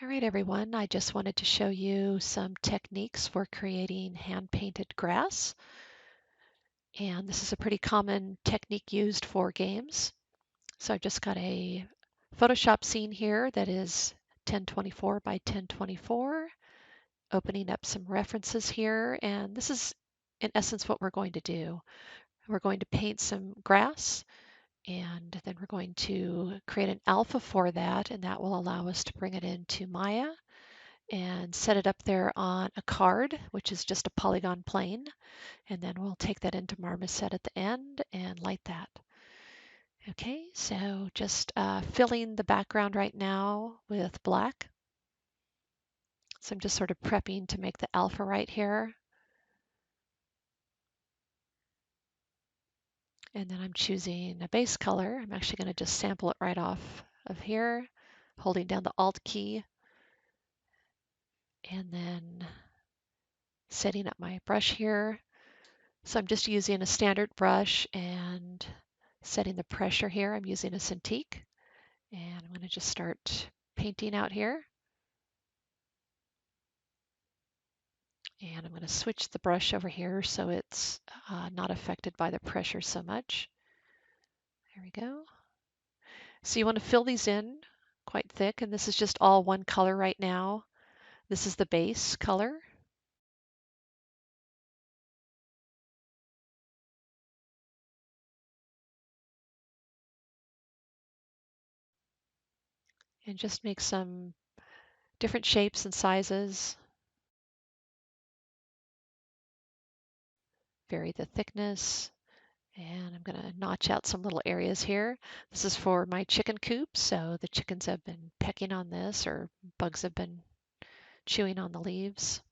All right, everyone, I just wanted to show you some techniques for creating hand-painted grass. And this is a pretty common technique used for games. So I've just got a Photoshop scene here that is 1024 by 1024, opening up some references here. And this is, in essence, what we're going to do. We're going to paint some grass, and then we're going to create an alpha for that, and that will allow us to bring it into Maya and set it up there on a card, which is just a polygon plane. And then we'll take that into Marmoset at the end and light that. Okay, so just filling the background right now with black. So I'm just sort of prepping to make the alpha right here. And then I'm choosing a base color. I'm actually going to just sample it right off of here, holding down the Alt key, and then setting up my brush here. So I'm just using a standard brush and setting the pressure here. I'm using a Cintiq, and I'm going to just start painting out here. And I'm going to switch the brush over here so it's not affected by the pressure so much. There we go. So you want to fill these in quite thick, and this is just all one color right now. This is the base color. And just make some different shapes and sizes. Vary the thickness. And I'm going to notch out some little areas here. This is for my chicken coop, so the chickens have been pecking on this, or bugs have been chewing on the leaves.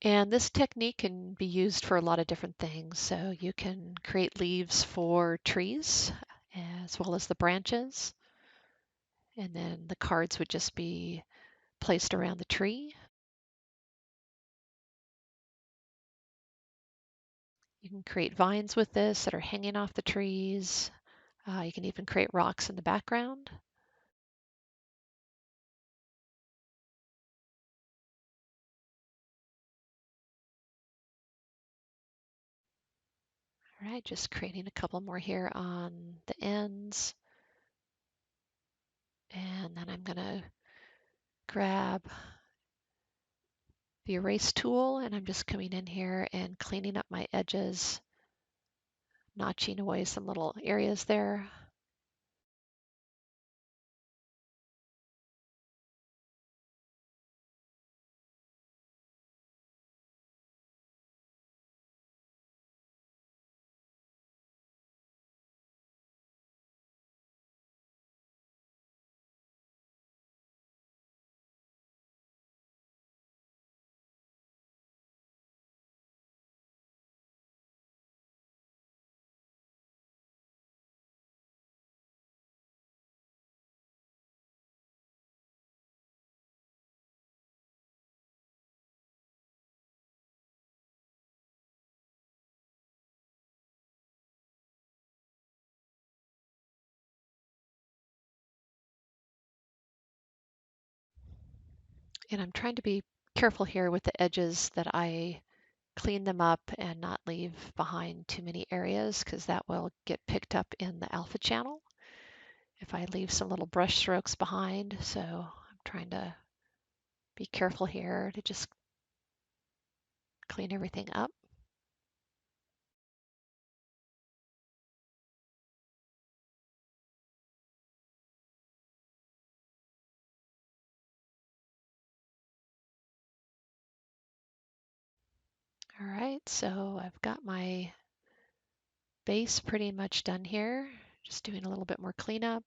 And this technique can be used for a lot of different things. So you can create leaves for trees as well as the branches. And then the cards would just be placed around the tree. You can create vines with this that are hanging off the trees. You can even create rocks in the background. All right, just creating a couple more here on the ends. And then I'm going to grab the erase tool, and I'm just coming in here and cleaning up my edges, notching away some little areas there. And I'm trying to be careful here with the edges that I clean them up and not leave behind too many areas, because that will get picked up in the alpha channel if I leave some little brush strokes behind. So I'm trying to be careful here to just clean everything up. All right, so I've got my base pretty much done here. Just doing a little bit more cleanup.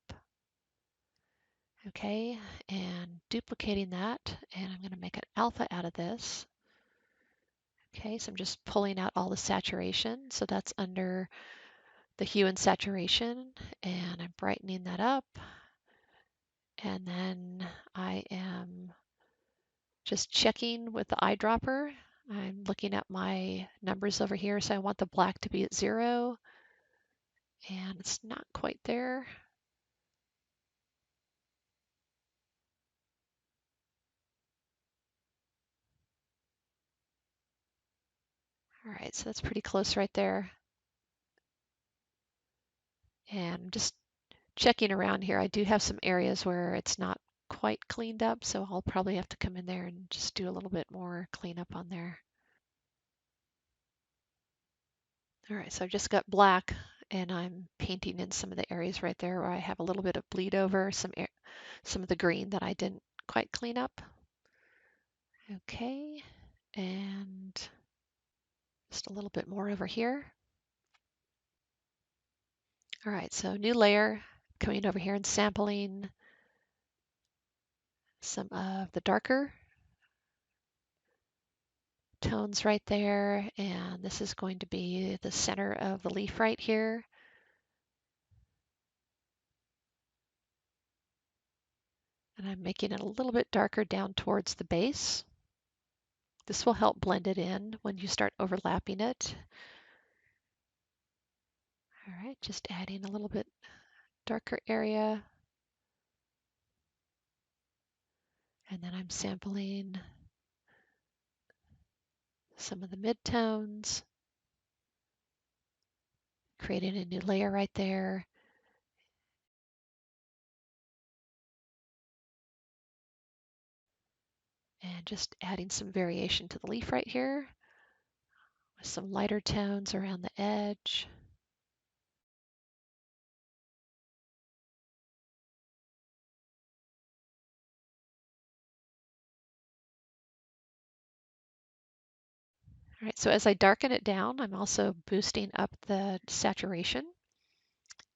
Okay, and duplicating that, and I'm going to make an alpha out of this. Okay, so I'm just pulling out all the saturation. So that's under the hue and saturation, and I'm brightening that up. And then I am just checking with the eyedropper. I'm looking at my numbers over here, so I want the black to be at 0, and it's not quite there. All right, so that's pretty close right there. And just checking around here, I do have some areas where it's not quite cleaned up, so I'll probably have to come in there and just do a little bit more cleanup on there. All right, so I've just got black, and I'm painting in some of the areas right there where I have a little bit of bleed over, some of the green that I didn't quite clean up. Okay, and just a little bit more over here. All right, so new layer, coming over here and sampling some of the darker tones right there, and this is going to be the center of the leaf right here. And I'm making it a little bit darker down towards the base. This will help blend it in when you start overlapping it. All right, just adding a little bit darker area. And then I'm sampling some of the midtones, creating a new layer right there. And just adding some variation to the leaf right here with some lighter tones around the edge. All right, so as I darken it down, I'm also boosting up the saturation.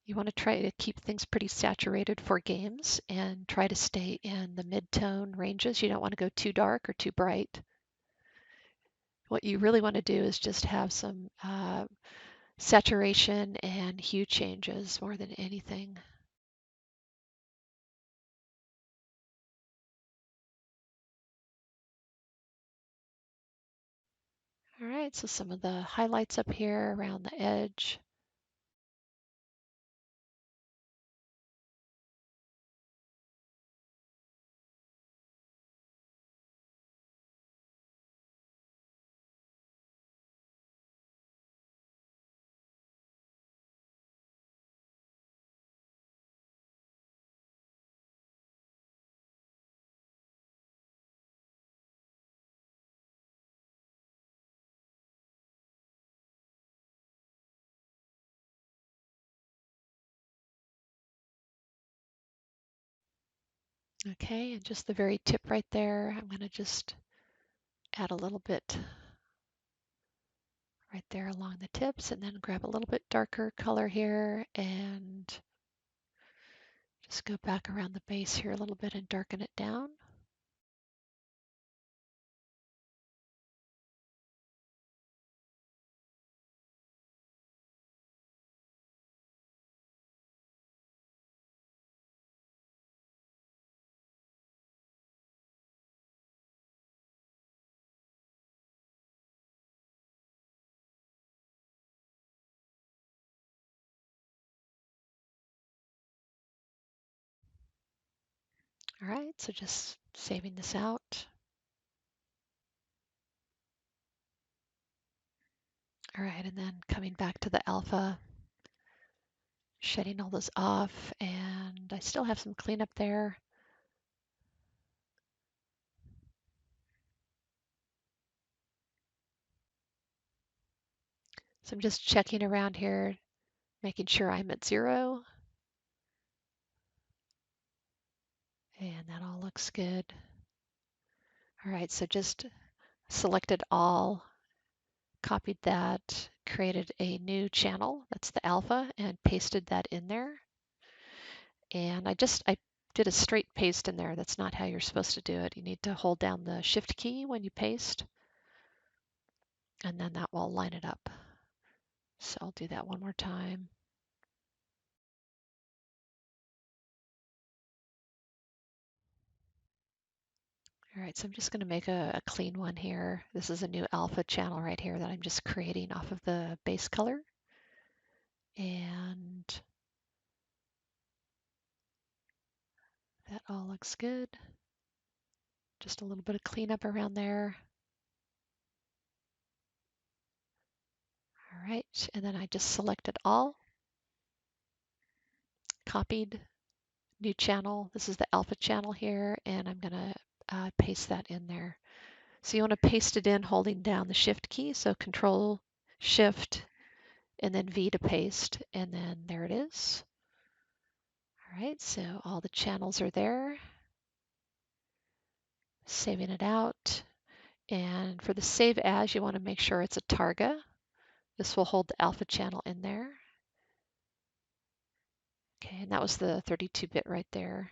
You want to try to keep things pretty saturated for games and try to stay in the mid-tone ranges. You don't want to go too dark or too bright. What you really want to do is just have some saturation and hue changes more than anything. All right, so some of the highlights up here around the edge. Okay, and just the very tip right there, I'm going to just add a little bit right there along the tips, and then grab a little bit darker color here and just go back around the base here a little bit and darken it down. All right, so just saving this out. All right, and then coming back to the alpha, shedding all those off, and I still have some cleanup there. So I'm just checking around here, making sure I'm at 0. And that all looks good. All right, so just selected all, copied that, created a new channel, that's the alpha, and pasted that in there. And I did a straight paste in there. That's not how you're supposed to do it. You need to hold down the Shift key when you paste, and then that will line it up. So I'll do that one more time. All right, so I'm just going to make a clean one here. This is a new alpha channel right here that I'm just creating off of the base color. And that all looks good. Just a little bit of cleanup around there. All right, and then I just selected all, copied, new channel. This is the alpha channel here, and I'm going to paste that in there. So you want to paste it in holding down the Shift key, so Control, Shift, and then V to paste, and then there it is. All right, so all the channels are there. Saving it out. And for the save as, you want to make sure it's a targa. This will hold the alpha channel in there. Okay, and that was the 32-bit right there.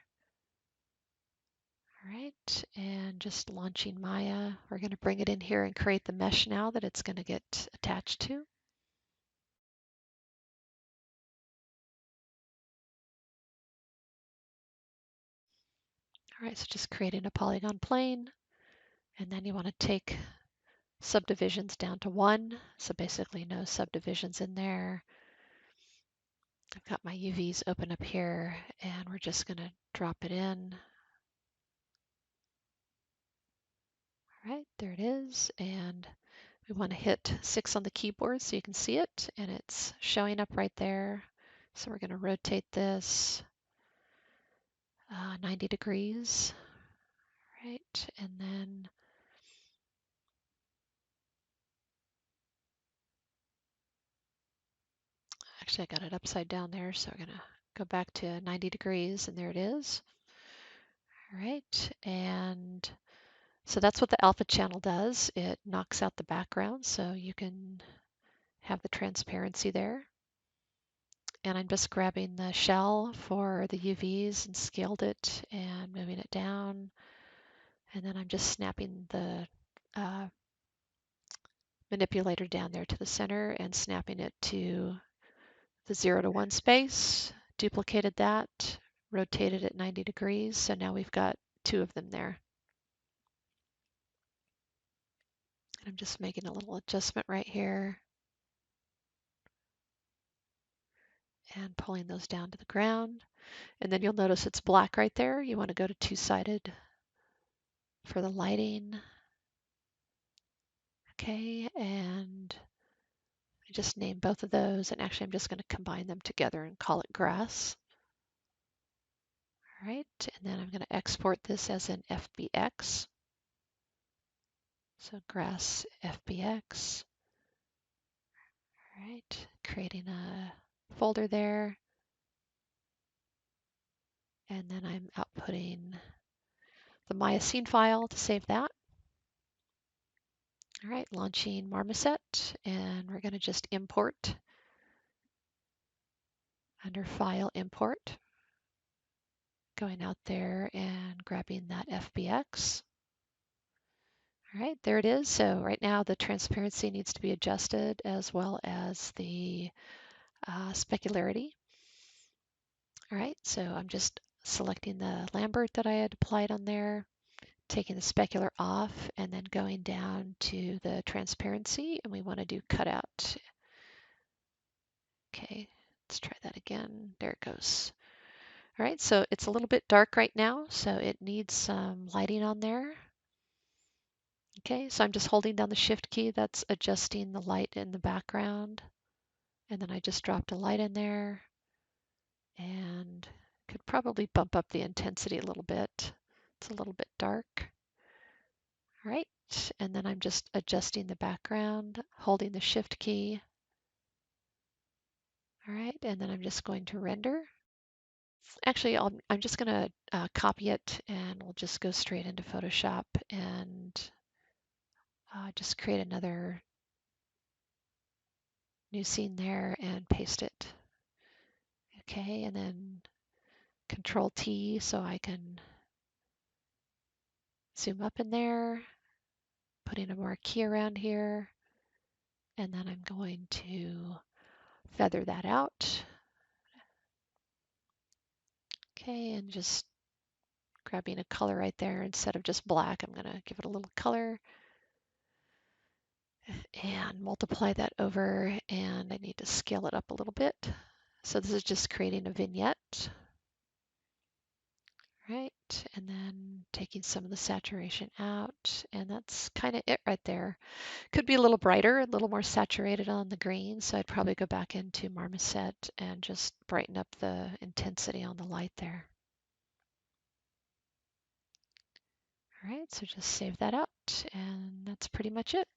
All right, and just launching Maya. We're going to bring it in here and create the mesh now that it's going to get attached to. All right, so just creating a polygon plane, and then you want to take subdivisions down to 1. So basically no subdivisions in there. I've got my UVs open up here, and we're just going to drop it in. All right, there it is. And we want to hit 6 on the keyboard so you can see it, and it's showing up right there. So we're going to rotate this 90 degrees, right? And then actually I got it upside down there, so we're going to go back to 90 degrees, and there it is. All right, and so that's what the alpha channel does. It knocks out the background so you can have the transparency there. And I'm just grabbing the shell for the UVs and scaled it and moving it down. And then I'm just snapping the manipulator down there to the center and snapping it to the 0 to 1 space. Duplicated that, rotated it 90 degrees. So now we've got 2 of them there. I'm just making a little adjustment right here and pulling those down to the ground. And then you'll notice it's black right there. You want to go to two-sided for the lighting. Okay, and I just named both of those, and actually I'm just going to combine them together and call it grass. All right, and then I'm going to export this as an FBX. So grass FBX. All right, creating a folder there. And then I'm outputting the Myosine file to save that. All right, launching Marmoset, and we're going to just import under File, Import. Going out there and grabbing that FBX. All right, there it is. So right now the transparency needs to be adjusted as well as the specularity. All right, so I'm just selecting the Lambert that I had applied on there, taking the specular off, and then going down to the transparency, and we want to do cutout. Okay, let's try that again. There it goes. All right, so it's a little bit dark right now, so it needs some lighting on there. Okay, so I'm just holding down the Shift key. That's adjusting the light in the background. And then I just dropped a light in there and could probably bump up the intensity a little bit. It's a little bit dark. All right, and then I'm just adjusting the background, holding the Shift key. All right, and then I'm just going to render. Actually, I'm just going to copy it, and we'll just go straight into Photoshop and just create another new scene there and paste it. Okay, and then Control T so I can zoom up in there, putting a marquee around here, and then I'm going to feather that out. Okay, and just grabbing a color right there instead of just black, I'm going to give it a little color and multiply that over, and I need to scale it up a little bit. So this is just creating a vignette, right? And then taking some of the saturation out, and that's kind of it right there. Could be a little brighter, a little more saturated on the green, so I'd probably go back into Marmoset and just brighten up the intensity on the light there. All right, so just save that out, and that's pretty much it.